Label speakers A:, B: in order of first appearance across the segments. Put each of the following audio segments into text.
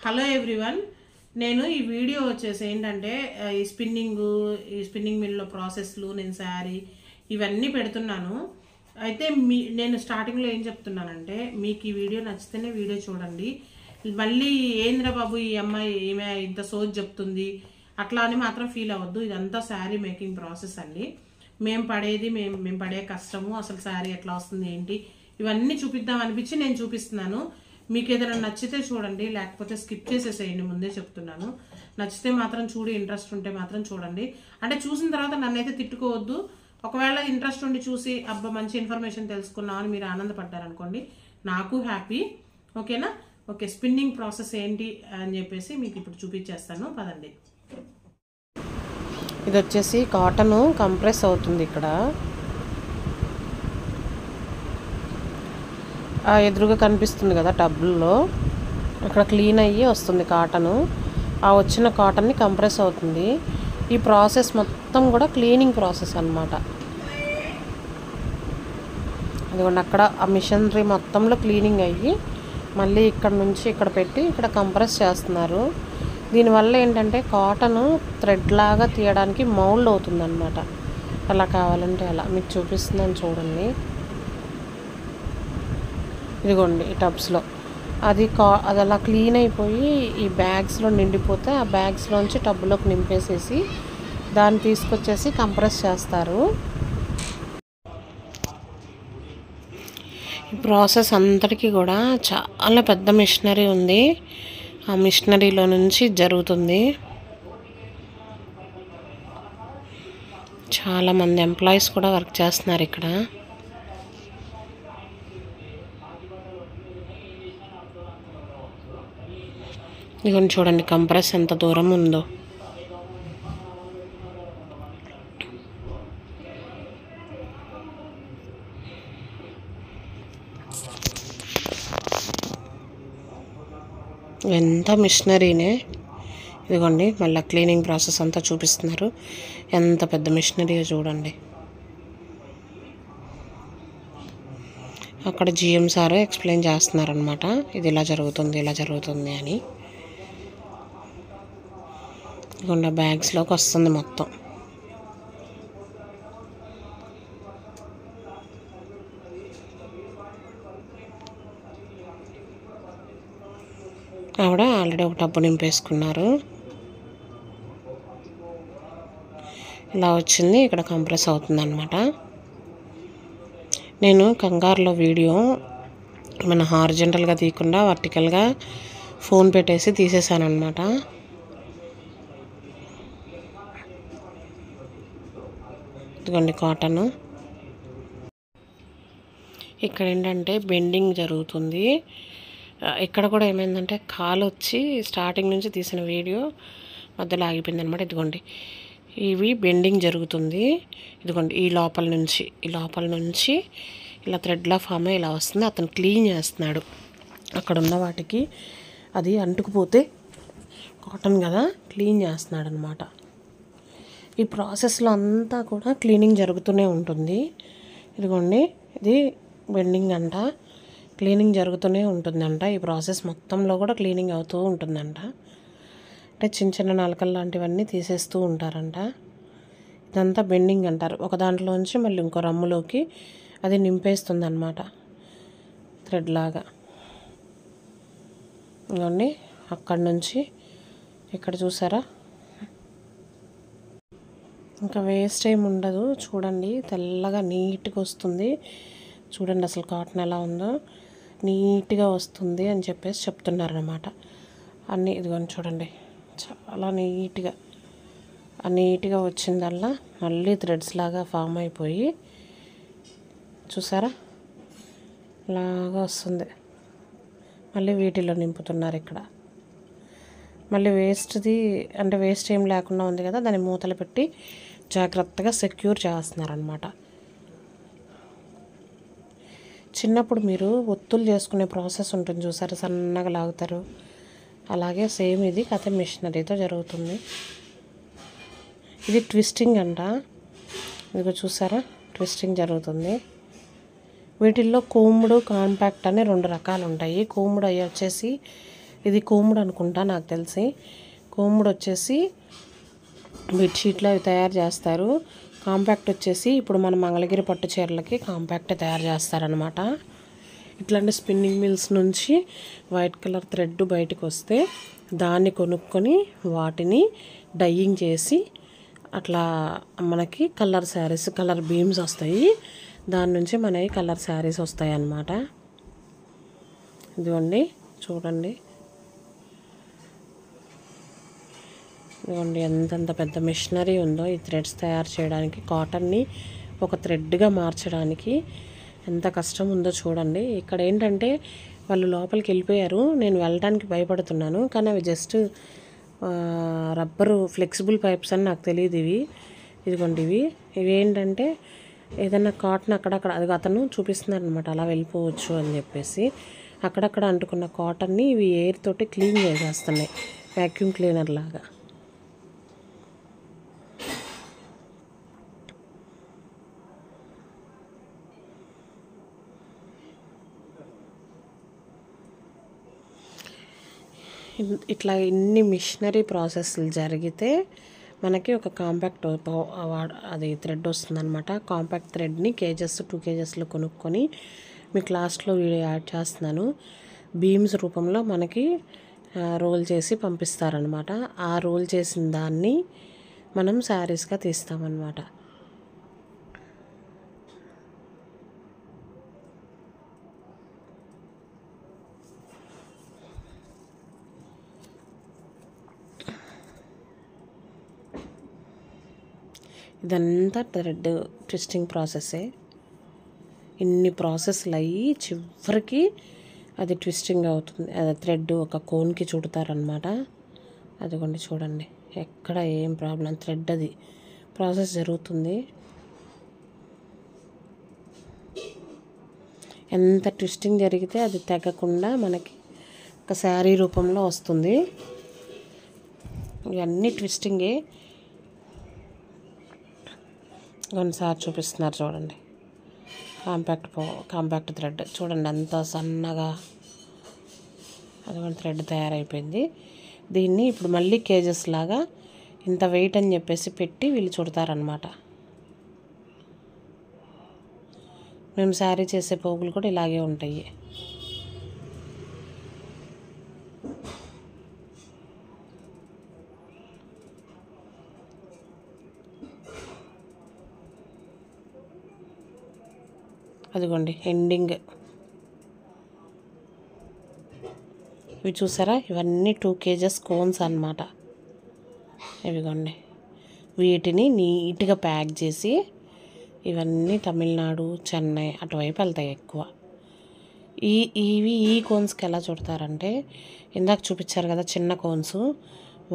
A: Hello everyone, నేను ఈ video వచ్చేసి ఏంటంటే ఈ స్పిన్నింగ్ మిల్లో ప్రాసెస్లు నేను శారీ ఇవన్నీ పెడుతున్నాను. అయితే నేను స్టార్టింగ్లో ఏం చెప్తున్నానంటే, మీకు ఈ వీడియో నచ్చితేనే వీడియో చూడండి. మళ్ళీ ఏంద్ర బాబు ఈ అమ్మాయి ఏమే ఇంత సోజ్ చెప్తుంది అట్లా అని మాత్రం ఫీల్ అవ్వద్దు. ఇదంతా శారీ మేకింగ్ ప్రాసెస్ అండి. మేము పడే కష్టము, అసలు శారీ ఎట్లా వస్తుంది ఏంటి ఇవన్నీ చూపిద్దాం అనిపించి నేను చూపిస్తున్నాను. మీకు ఏదైనా నచ్చితే చూడండి, లేకపోతే స్కిప్ చేసేసేయండి. ముందే చెప్తున్నాను, నచ్చితే మాత్రం చూడి, ఇంట్రెస్ట్ ఉంటే మాత్రం చూడండి. అంటే చూసిన తర్వాత నన్నైతే తిట్టుకోవద్దు. ఒకవేళ ఇంట్రెస్ట్ ఉండి చూసి అబ్బా మంచి ఇన్ఫర్మేషన్ తెలుసుకున్నామని మీరు ఆనందపడ్డారనుకోండి, నాకు హ్యాపీ. ఓకేనా? ఓకే, స్పిన్నింగ్ ప్రాసెస్ ఏంటి అని చెప్పేసి మీకు ఇప్పుడు చూపించేస్తాను, పదండి.
B: ఇది వచ్చేసి కాటన్ కంప్రెస్ అవుతుంది. ఇక్కడ ఎదురుగా కనిపిస్తుంది కదా టబ్లో, ఇక్కడ క్లీన్ అయ్యి వస్తుంది కాటను. ఆ వచ్చిన కాటన్ని కంప్రెస్ అవుతుంది. ఈ ప్రాసెస్ మొత్తం కూడా క్లీనింగ్ ప్రాసెస్ అన్నమాట. అదిగోండి, అక్కడ ఆ మిషనరీ మొత్తంలో క్లీనింగ్ అయ్యి మళ్ళీ ఇక్కడ నుంచి ఇక్కడ పెట్టి ఇక్కడ కంప్రెస్ చేస్తున్నారు. దీనివల్ల ఏంటంటే కాటన్ థ్రెడ్ లాగా తీయడానికి మౌల్డ్ అవుతుంది అన్నమాట. అలా కావాలంటే అలా మీకు చూపిస్తున్నాను చూడండి. ఇదిగోండి ఈ టబ్స్లో అది అలా క్లీన్ అయిపోయి ఈ బ్యాగ్స్లో నిండిపోతే ఆ బ్యాగ్స్లోంచి టబ్లోకి నింపేసేసి దాన్ని తీసుకొచ్చేసి కంప్రెస్ చేస్తారు. ఈ ప్రాసెస్ అంతటికీ కూడా చాలా పెద్ద మిషనరీ ఉంది. ఆ మిషనరీలో నుంచి జరుగుతుంది. చాలామంది ఎంప్లాయీస్ కూడా వర్క్ చేస్తున్నారు ఇక్కడ. ఇదిగోండి చూడండి, కంప్రెస్ ఎంత దూరం ఉందో. ఎంత మిషనరీనే. ఇదిగోండి మళ్ళీ క్లీనింగ్ ప్రాసెస్ అంతా చూపిస్తున్నారు. ఎంత పెద్ద మిషనరీ చూడండి. అక్కడ జిఎం సార్ ఎక్స్ప్లెయిన్ చేస్తున్నారనమాట, ఇది ఇలా జరుగుతుంది ఇలా జరుగుతుంది అని. ఇదిగోండి బ్యాగ్స్లోకి వస్తుంది మొత్తం. ఆవిడ ఆల్రెడీ ఒక టబ్బు నింపేసుకున్నారు. ఇలా వచ్చింది, ఇక్కడ కంప్రెస్ అవుతుంది అనమాట. నేను కంగారులో వీడియో మన హారిజంటల్గా తీయకుండా వర్టికల్గా ఫోన్ పెట్టేసి తీసేసాను అనమాట. ఇదిగోండి కాటన్. ఇక్కడ ఏంటంటే బెండింగ్ జరుగుతుంది. ఇక్కడ కూడా ఏమైందంటే కాలు వచ్చి స్టార్టింగ్ నుంచి తీసిన వీడియో మధ్యలో ఆగిపోయింది అనమాట. ఇదిగోండి ఇవి బెండింగ్ జరుగుతుంది. ఇదిగోండి ఈ లోపల నుంచి ఇలా థ్రెడ్లా ఫామ్ ఇలా వస్తుంది. అతను క్లీన్ చేస్తున్నాడు. అక్కడ ఉన్న వాటికి అది అంటుకుపోతే కాటన్ కదా, క్లీన్ చేస్తున్నాడు అనమాట. ఈ ప్రాసెస్లో అంతా కూడా క్లీనింగ్ జరుగుతూనే ఉంటుంది. ఇదిగోండి ఇది బెండింగ్ అంట, క్లీనింగ్ జరుగుతూనే ఉంటుందంట. ఈ ప్రాసెస్ మొత్తంలో కూడా క్లీనింగ్ అవుతూ ఉంటుందంట. అంటే చిన్న చిన్న నలకలు లాంటివన్నీ తీసేస్తూ ఉంటారంట. ఇదంతా బెండింగ్ అంటారు. ఒక దాంట్లోంచి మళ్ళీ ఇంకో రమ్ములోకి అది నింపేస్తుంది అన్నమాట థ్రెడ్ లాగా. ఇవన్నీ అక్కడి నుంచి ఇక్కడ చూసారా, ఇంకా వేస్ట్ ఏమి ఉండదు. చూడండి తెల్లగా నీట్గా వస్తుంది. చూడండి అసలు కాటన్ ఎలా ఉందో, నీట్గా వస్తుంది అని చెప్పేసి చెప్తున్నారు అన్నమాట. అన్నీ ఇదిగోండి చూడండి, చాలా నీట్గా వచ్చిందల్లా మళ్ళీ థ్రెడ్స్ లాగా ఫామ్ అయిపోయి చూసారా ఇలాగా వస్తుంది. మళ్ళీ వీటిలో నింపుతున్నారు ఇక్కడ. మళ్ళీ వేస్ట్ది అంటే వేస్ట్ ఏం లేకుండా ఉంది కదా, దాన్ని మూతలు పెట్టి జాగ్రత్తగా సెక్యూర్ చేస్తున్నారనమాట. చిన్నప్పుడు మీరు ఒత్తులు చేసుకునే ప్రాసెస్ ఉంటుంది చూసారు, సన్నగా లాగుతారు. అలాగే సేమ్ ఇది కథ మిషనరీతో జరుగుతుంది. ఇది ట్విస్టింగ్ అంట. ఇదిగో చూసారా ట్విస్టింగ్ జరుగుతుంది. వీటిల్లో కోముడు కాంపాక్ట్ అని 2 రకాలు ఉంటాయి. కోముడు అవి వచ్చేసి ఇది కోముడు అనుకుంటా నాకు తెలిసి. కోముడు వచ్చేసి బెడ్షీట్లు అవి తయారు చేస్తారు. కాంపాక్ట్ వచ్చేసి ఇప్పుడు మన మంగళగిరి పట్టు చీరలకి కాంపాక్ట్ తయారు చేస్తారనమాట. ఇట్లాంటి స్పిన్నింగ్ మిల్స్ నుంచి వైట్ కలర్ థ్రెడ్ బయటకు వస్తే దాన్ని కొనుక్కొని వాటిని డైయింగ్ చేసి అట్లా మనకి కలర్ శారీస్, కలర్ బీమ్స్ వస్తాయి. దాని నుంచి మనకి కలర్ శారీస్ వస్తాయి అన్నమాట. ఇదిగోండి చూడండి, ఇదిగోండి ఎంతంత పెద్ద మిషనరీ ఉందో ఈ థ్రెడ్స్ తయారు చేయడానికి. కాటన్ని ఒక థ్రెడ్గా మార్చడానికి ఎంత కష్టం ఉందో చూడండి. ఇక్కడ ఏంటంటే వాళ్ళు లోపలికి వెళ్ళిపోయారు, నేను వెళ్ళడానికి భయపడుతున్నాను. కానీ అవి జస్ట్ రబ్బరు ఫ్లెక్సిబుల్ పైప్స్ అని నాకు తెలియదు. ఇదిగోండి ఇవి ఏంటంటే ఏదైనా కాటన్ అక్కడక్కడ, అది అతను చూపిస్తున్నారు అనమాట, అలా వెళ్ళిపోవచ్చు అని చెప్పేసి. అక్కడక్కడ అంటుకున్న కాటన్ని ఇవి ఎయిర్ తోటి క్లీన్ చేసేస్తున్నాయి, వ్యాక్యూమ్ క్లీనర్ లాగా. ఇట్లా ఇన్ని మిషనరీ ప్రాసెస్లు జరిగితే మనకి ఒక కాంపాక్ట్ అది థ్రెడ్ వస్తుందన్నమాట. కాంపాక్ట్ థ్రెడ్ని కేజెస్ 2 కేజెస్లో కొనుక్కొని మీకు లాస్ట్లో వీడియో యాడ్ చేస్తున్నాను. బీమ్స్ రూపంలో మనకి రోల్ చేసి పంపిస్తారనమాట. ఆ రోల్ చేసిన దాన్ని మనం శారీస్గా తీస్తామన్నమాట. ఇదంతా థ్రెడ్ ట్విస్టింగ్ ప్రాసెస్సే. ఇన్ని ప్రాసెస్లు అయ్యి చివరికి అది ట్విస్టింగ్ అవుతుంది. అది థ్రెడ్ ఒక కోన్కి చుడతారనమాట. అదిగోండి చూడండి, ఎక్కడ ఏం ప్రాబ్లం, థ్రెడ్ అది ప్రాసెస్ జరుగుతుంది. ఎంత ట్విస్టింగ్ జరిగితే అది తెగకుండా మనకి ఒక శారీ రూపంలో వస్తుంది. ఇవన్నీ ట్విస్టింగే. కొన్నిసార్లు చూపిస్తున్నారు చూడండి, కాంపాక్ట్ థ్రెడ్ చూడండి ఎంత సన్నగా అదిగోండి థ్రెడ్ తయారైపోయింది. దీన్ని ఇప్పుడు మళ్ళీ కేజెస్ లాగా ఇంత వెయిట్ అని చెప్పేసి పెట్టి వీళ్ళు చుడతారనమాట. మేము శారీ చేసే పోగులు కూడా ఇలాగే ఉంటాయి. అదిగోండి ఎండింగ్. ఇవి చూసారా, ఇవన్నీ 2 కేజెస్ కోన్స్ అన్నమాట. ఇవిగోండి వీటిని నీట్గా ప్యాక్ చేసి ఇవన్నీ తమిళనాడు, చెన్నై అటువైపు వెళ్తాయి ఎక్కువ. ఈ కోన్స్కి ఎలా చుడతారంటే ఇందాక చూపించారు కదా చిన్న కోన్స్,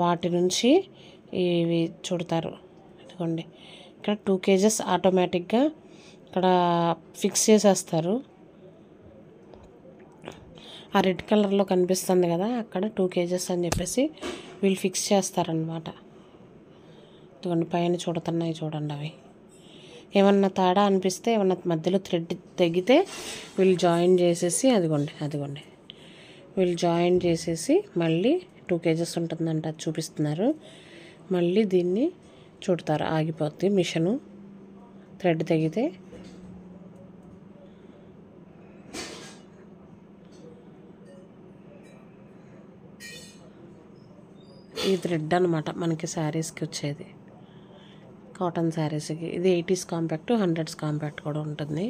B: వాటి నుంచి ఇవి చుడతారు. ఇదిగోండి ఇక్కడ 2 కేజెస్ ఆటోమేటిక్గా ఇక్కడ ఫిక్స్ చేసేస్తారు. ఆ రెడ్ కలర్లో కనిపిస్తుంది కదా, అక్కడ 2 కేజెస్ అని చెప్పేసి వీళ్ళు ఫిక్స్ చేస్తారనమాట. ఇదిగోండి పైన చూడుతున్నాయి చూడండి, అవి ఏమన్నా తేడా అనిపిస్తే, ఏమన్నా మధ్యలో థ్రెడ్ తెగితే వీళ్ళు జాయిన్ చేసేసి అదిగోండి వీళ్ళు జాయిన్ చేసేసి మళ్ళీ 2 కేజెస్ ఉంటుందంట, అది చూపిస్తున్నారు. మళ్ళీ దీన్ని చుడతారు, ఆగిపోద్ది మిషను థ్రెడ్ తెగితే. ఈ థ్రెడ్ అనమాట మనకి శారీస్కి వచ్చేది, కాటన్ శారీస్కి. ఇది 80s కాంపాక్ట్, 100s కాంపాక్ట్ కూడా ఉంటుంది.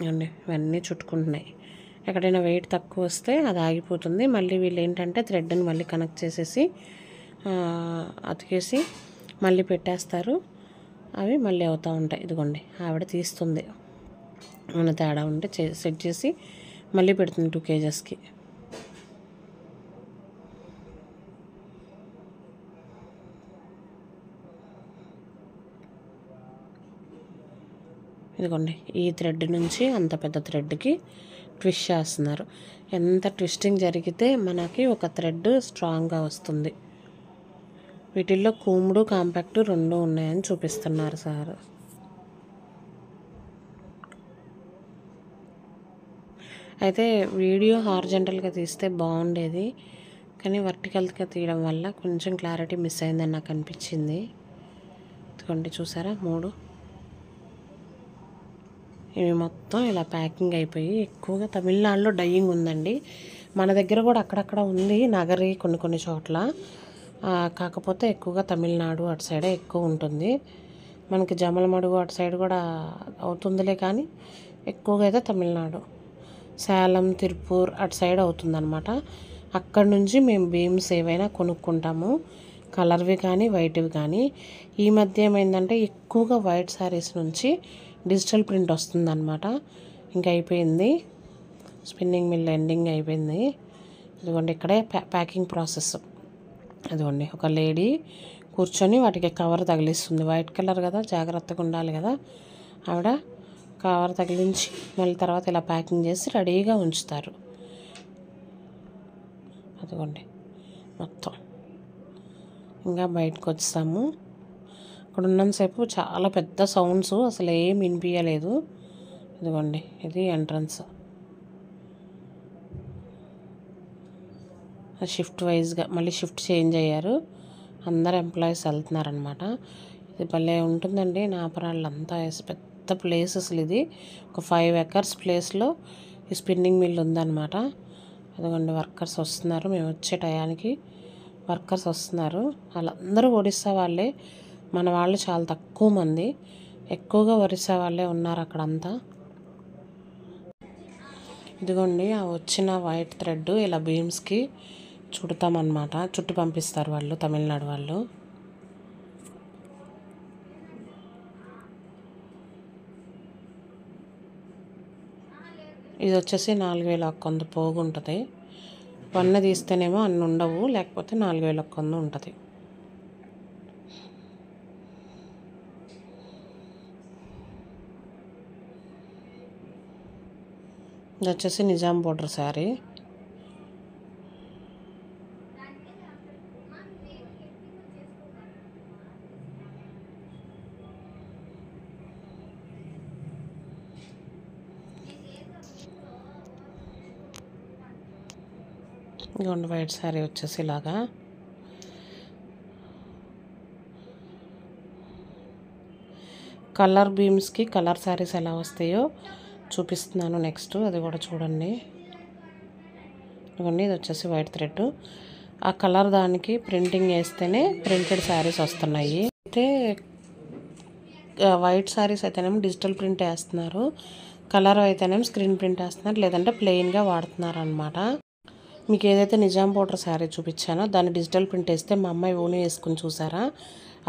B: అండి ఇవన్నీ చుట్టుకుంటున్నాయి. ఎక్కడైనా వెయిట్ తక్కువ వస్తే అది ఆగిపోతుంది. మళ్ళీ వీళ్ళు ఏంటంటే థ్రెడ్ని మళ్ళీ కనెక్ట్ చేసేసి అతికేసి మళ్ళీ పెట్టేస్తారు. అవి మళ్ళీ అవుతూ ఉంటాయి. ఇదిగోండి ఆవిడ తీస్తుంది, ఏమైనా తేడా ఉంటే సెట్ చేసి మళ్ళీ పెడుతుంది 2 కేజెస్కి. ఇదిగోండి ఈ థ్రెడ్ నుంచి అంత పెద్ద థ్రెడ్కి ట్విస్ట్ చేస్తున్నారు. ఎంత ట్విస్టింగ్ జరిగితే మనకి ఒక థ్రెడ్ స్ట్రాంగ్గా వస్తుంది. వీటిల్లో కూముడు కాంపాక్ట్ 2 ఉన్నాయని చూపిస్తున్నారు సార్. అయితే వీడియో హారిజంటల్గా తీస్తే బాగుండేది, కానీ వర్టికల్గా తీయడం వల్ల కొంచెం క్లారిటీ మిస్ అయిందని నాకు అనిపించింది. ఇదిగోండి చూసారా 3 ఇవి మొత్తం ఇలా ప్యాకింగ్ అయిపోయి. ఎక్కువగా తమిళనాడులో డయ్యింగ్ ఉందండి. మన దగ్గర కూడా అక్కడక్కడ ఉంది నగరి కొన్ని చోట్ల, కాకపోతే ఎక్కువగా తమిళనాడు అటు సైడే ఎక్కువ ఉంటుంది. మనకి జమలమడుగు అటు సైడ్ కూడా అవుతుందిలే, కానీ ఎక్కువగా అయితే తమిళనాడు, సేలం, తిరుపూర్ అటు సైడ్ అవుతుందన్నమాట. అక్కడి నుంచి మేము బీమ్స్ ఏవైనా కొనుక్కుంటాము, కలర్వి కానీ వైట్వి కానీ. ఈ మధ్య ఏమైందంటే ఎక్కువగా వైట్ శారీస్ నుంచి డిజిటల్ ప్రింట్ వస్తుందన్నమాట. ఇంకా అయిపోయింది, స్పిన్నింగ్ మిల్ ఎండింగ్ అయిపోయింది. ఇదిగోండి ఇక్కడే ప్యాకింగ్ ప్రాసెస్. అదిగోండి ఒక లేడీ కూర్చొని వాటికి కవర్ తగిలిస్తుంది. వైట్ కలర్ కదా, జాగ్రత్తగా ఉండాలి కదా. ఆవిడ కవర్ తగిలించి మళ్ళీ తర్వాత ఇలా ప్యాకింగ్ చేసి రెడీగా ఉంచుతారు. అదిగోండి మొత్తం. ఇంకా బయటకు వచ్చాము. అక్కడ ఉన్నంతసేపు చాలా పెద్ద సౌండ్స్, అసలు ఏం వినిపించలేదు. ఇదిగోండి ఇది ఎంట్రన్స్. షిఫ్ట్ వైజ్గా మళ్ళీ షిఫ్ట్ చేంజ్ అయ్యారు, అందరు ఎంప్లాయీస్ వెళ్తున్నారనమాట. ఇది భలే ఉంటుందండి నాపరాళ్ళు అంతా. పెద్ద ప్లేస్ అసలు ఇది. ఒక 5 acres ప్లేస్లో ఈ స్పిన్నింగ్ మిల్ ఉందన్నమాట. అదిగోండి వర్కర్స్ వస్తున్నారు. మేము వచ్చే టయానికి వర్కర్స్ వస్తున్నారు. వాళ్ళందరూ ఒడిస్సా వాళ్ళే, మన వాళ్ళు చాలా తక్కువ మంది, ఎక్కువగా ఒరిస్సా వాళ్ళే ఉన్నారు అక్కడంతా. ఇదిగోండి ఆ వచ్చిన వైట్ థ్రెడ్ ఇలా బీమ్స్కి చుడతామన్నమాట, చుట్టి పంపిస్తారు వాళ్ళు, తమిళనాడు వాళ్ళు. ఇది వచ్చేసి 4100 పోగు ఉంటుంది. 1 తీస్తేనేమో అన్ని ఉండవు, లేకపోతే 4100 ఉంటుంది. ఇది వచ్చేసి నిజాం బోర్డర్ శారీ. ఇదిగోండి వైట్ శారీ వచ్చేసి ఇలాగా. కలర్ బీమ్స్కి కలర్ శారీస్ ఎలా వస్తాయో చూపిస్తున్నాను నెక్స్ట్, అది కూడా చూడండి. ఇదిగోండి ఇది వచ్చేసి వైట్ థ్రెడ్. ఆ కలర్ దానికి ప్రింటింగ్ వేస్తేనే ప్రింటెడ్ శారీస్ వస్తున్నాయి. అయితే వైట్ శారీస్ అయితేనేమో డిజిటల్ ప్రింట్ వేస్తున్నారు, కలర్ అయితేనేమో స్క్రీన్ ప్రింట్ వేస్తున్నారు, లేదంటే ప్లెయిన్గా వాడుతున్నారు అనమాట. మీకు ఏదైతే నిజాం బోర్డర్ శారీ చూపించానో దాన్ని డిజిటల్ ప్రింట్ వేస్తే మా అమ్మాయి ఓని వేసుకుని చూసారా,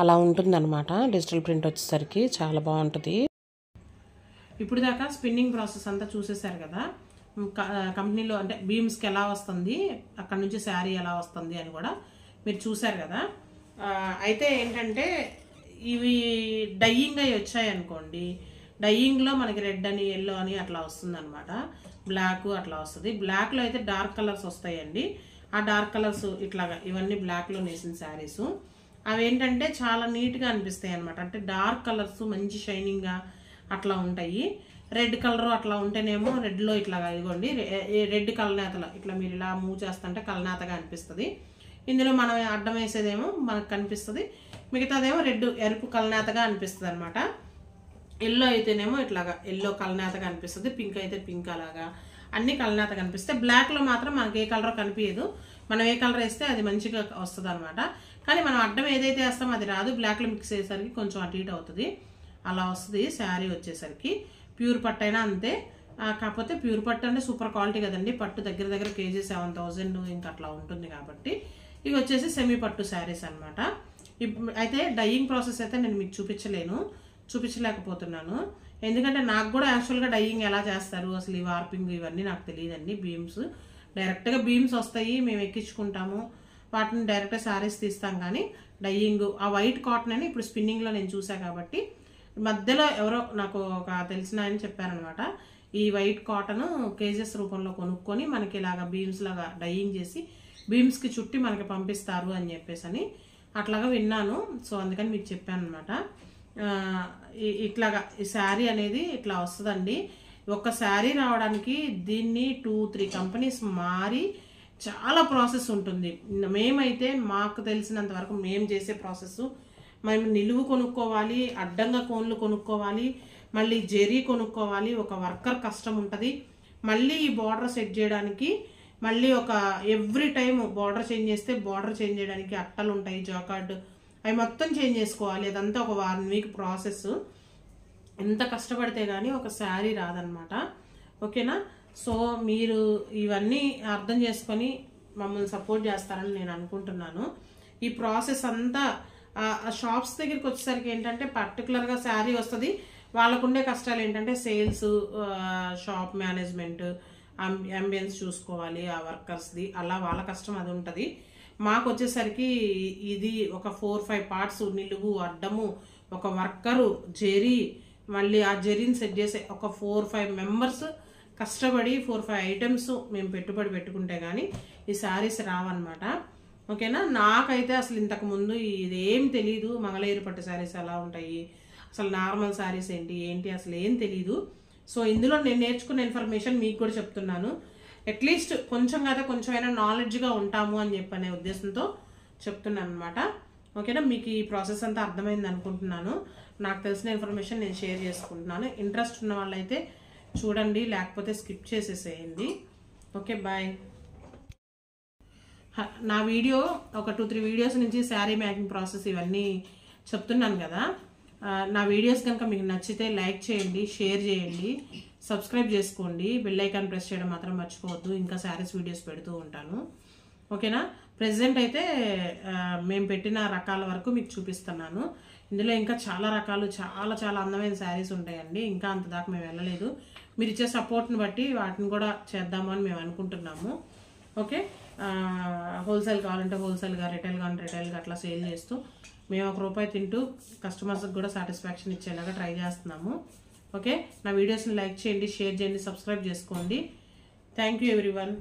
B: అలా ఉంటుందన్నమాట. డిజిటల్ ప్రింట్ వచ్చేసరికి చాలా బాగుంటుంది.
A: ఇప్పుడు దాకా స్పిన్నింగ్ ప్రాసెస్ అంతా చూసేసారు కదా. కంపెనీలో అంటే బీమ్స్కి ఎలా వస్తుంది, అక్కడ నుంచి శారీ ఎలా వస్తుంది అని కూడా మీరు చూసారు కదా. అయితే ఏంటంటే ఇవి డయ్యింగ్ అవి వచ్చాయి అనుకోండి, డయ్యింగ్లో మనకి రెడ్ అని ఎల్లో అని అట్లా వస్తుంది అనమాట, బ్లాక్ అట్లా వస్తుంది. బ్లాక్లో అయితే డార్క్ కలర్స్ వస్తాయండి. ఆ డార్క్ కలర్స్ ఇట్లాగా ఇవన్నీ బ్లాక్లో నేసిన శారీస్. అవి ఏంటంటే చాలా నీట్గా అనిపిస్తాయి అనమాట. అంటే డార్క్ కలర్స్ మంచి షైనింగ్గా అట్లా ఉంటాయి. రెడ్ కలర్ అట్లా ఉంటేనేమో రెడ్లో ఇట్లాగా ఇదిగోండి రెడ్ కలనేతలు ఇట్లా మీరు ఇలా మూవ్ చేస్తుంటే కలనేతగా అనిపిస్తుంది. ఇందులో మనం అడ్డం వేసేదేమో మనకు కనిపిస్తుంది, మిగతాదేమో రెడ్ ఎరుపు కలనేతగా అనిపిస్తుంది అనమాట. ఎల్లో అయితేనేమో ఇట్లాగా ఎల్లో కలనేతగా అనిపిస్తుంది, పింక్ అయితే పింక్, అలాగా అన్ని కలనేతగా అనిపిస్తాయి. బ్లాక్లో మాత్రం మనకి ఏ కలర్ కనిపించదు, మనం ఏ కలర్ వేస్తే అది మంచిగా వస్తుంది అనమాట. కానీ మనం అడ్డం ఏదైతే వేస్తామో అది రాదు, బ్లాక్లో మిక్స్ అయ్యేసరికి కొంచెం అటు ఇటు అవుతుంది, అలా వస్తుంది శారీ వచ్చేసరికి. ప్యూర్ పట్టు అయినా అంతే, కాకపోతే ప్యూర్ పట్టు అంటే సూపర్ క్వాలిటీ కదండి. పట్టు దగ్గర కేజీ 7000 ఇంకా అట్లా ఉంటుంది కాబట్టి. ఇవి వచ్చేసి సెమీ పట్టు శారీస్ అనమాట. అయితే డయ్యింగ్ ప్రాసెస్ అయితే నేను మీకు చూపించలేకపోతున్నాను, ఎందుకంటే నాకు కూడా యాక్చువల్గా డయ్యింగ్ ఎలా చేస్తారు అసలు ఈ వార్పింగ్ ఇవన్నీ నాకు తెలియదండి. బీమ్స్ డైరెక్ట్గా బీమ్స్ వస్తాయి, మేము ఎక్కించుకుంటాము, వాటిని డైరెక్ట్గా శారీస్ తీస్తాం. కానీ డయ్యింగ్ ఆ వైట్ కాటన్ అని ఇప్పుడు స్పిన్నింగ్లో నేను చూసాను కాబట్టి, మధ్యలో ఎవరో నాకు ఒక తెలిసిన ఆయన చెప్పారనమాట, ఈ వైట్ కాటన్ కేజెస్ రూపంలో కొనుక్కొని మనకి ఇలాగా బీమ్స్ లాగా డయ్యింగ్ చేసి బీమ్స్కి చుట్టి మనకి పంపిస్తారు అని చెప్పేసి అని అట్లాగా విన్నాను. సో అందుకని మీకు చెప్పాను అనమాట. ఇట్లాగా ఈ శారీ అనేది ఇట్లా వస్తుందండి. ఒక శారీ రావడానికి దీన్ని 2-3 కంపెనీస్ మారి చాలా ప్రాసెస్ ఉంటుంది. మేమైతే మాకు తెలిసినంత వరకు మేము చేసే ప్రాసెస్, మేము నిలువు కొనుక్కోవాలి, అడ్డంగా కోన్లు కొనుక్కోవాలి, మళ్ళీ జెరీ కొనుక్కోవాలి, ఒక వర్కర్ కష్టం ఉంటుంది. మళ్ళీ ఈ బార్డర్ సెట్ చేయడానికి మళ్ళీ ఒక ఎవ్రీ టైం బార్డర్ చేంజ్ చేస్తే బార్డర్ చేంజ్ చేయడానికి అట్టలు ఉంటాయి, జాకార్డ్, అవి మొత్తం చేంజ్ చేసుకోవాలి. అదంతా ఒక 1 వీక్ ప్రాసెస్. ఎంత కష్టపడితే కానీ ఒక శారీ రాదనమాట. ఓకేనా? సో మీరు ఇవన్నీ అర్థం చేసుకొని మమ్మల్ని సపోర్ట్ చేస్తారని నేను అనుకుంటున్నాను. ఈ ప్రాసెస్ అంతా షాప్స్ దగ్గరికి వచ్చేసరికి ఏంటంటే పర్టికులర్గా శారీ వస్తుంది, వాళ్ళకుండే కష్టాలు ఏంటంటే సేల్స్, షాప్ మేనేజ్మెంట్, అంబియన్స్ చూసుకోవాలి ఆ వర్కర్స్ది, అలా వాళ్ళ కష్టం అది ఉంటుంది. మాకు వచ్చేసరికి ఇది ఒక 4-5 పార్ట్స్, నిలువు, అడ్డము, ఒక వర్కరు, జెరీ, మళ్ళీ ఆ జెరీని సెట్ చేసే ఒక 4-5 మెంబర్స్ కష్టపడి 4-5 ఐటమ్స్ మేము పెట్టుబడి పెట్టుకుంటే కానీ ఈ శారీస్ రావన్నమాట. ఓకేనా? నాకైతే అసలు ఇంతకుముందు ఇదేం తెలీదు, మంగళగిరి పట్టు శారీస్ ఎలా ఉంటాయి, అసలు నార్మల్ శారీస్ ఏంటి అసలు ఏం తెలీదు. సో ఇందులో నేను నేర్చుకున్న ఇన్ఫర్మేషన్ మీకు కూడా చెప్తున్నాను. అట్లీస్ట్ కొంచెం కదా కొంచెమైనా నాలెడ్జ్గా ఉంటాము అని చెప్పనే ఉద్దేశంతో చెప్తున్నాను అనమాట. ఓకేనా? మీకు ఈ ప్రాసెస్ అంతా అర్థమైంది అనుకుంటున్నాను. నాకు తెలిసిన ఇన్ఫర్మేషన్ నేను షేర్ చేసుకుంటున్నాను. ఇంట్రెస్ట్ ఉన్న వాళ్ళైతే చూడండి, లేకపోతే స్కిప్ చేసేసేయండి. Okay, bye. నా వీడియో ఒక 2-3 వీడియోస్ నుంచి శారీ మేకింగ్ ప్రాసెస్ ఇవన్నీ చెప్తున్నాను కదా. నా వీడియోస్ కనుక మీకు నచ్చితే లైక్ చేయండి, షేర్ చేయండి, సబ్స్క్రైబ్ చేసుకోండి, బెల్ ఐకాన్ ప్రెస్ చేయడం మాత్రం మర్చిపోవద్దు. ఇంకా శారీస్ వీడియోస్ పెడుతూ ఉంటాను. ఓకేనా? ప్రెసెంట్ అయితే మేము పెట్టిన రకాల వరకు మీకు చూపిస్తున్నాను. ఇందులో ఇంకా చాలా రకాలు, చాలా చాలా అందమైన శారీస్ ఉంటాయండి. ఇంకా అంత దాకా మేము వెళ్ళలేదు. మీరు ఇచ్చే సపోర్ట్ని బట్టి వాటిని కూడా చేద్దాము అని మేము అనుకుంటున్నాము. ఓకే, హోల్సేల్ కావాలంటే హోల్సేల్గా, రిటైల్ కావాలంటే రిటైల్గా అట్లా సేల్ చేస్తూ మేము ₹1 తింటూ కస్టమర్స్కి కూడా సాటిస్ఫాక్షన్ ఇచ్చేలాగా ట్రై చేస్తున్నాము. ఓకే, నా వీడియోస్ని లైక్ చేయండి, షేర్ చేయండి, సబ్స్క్రైబ్ చేసుకోండి. Thank you everyone.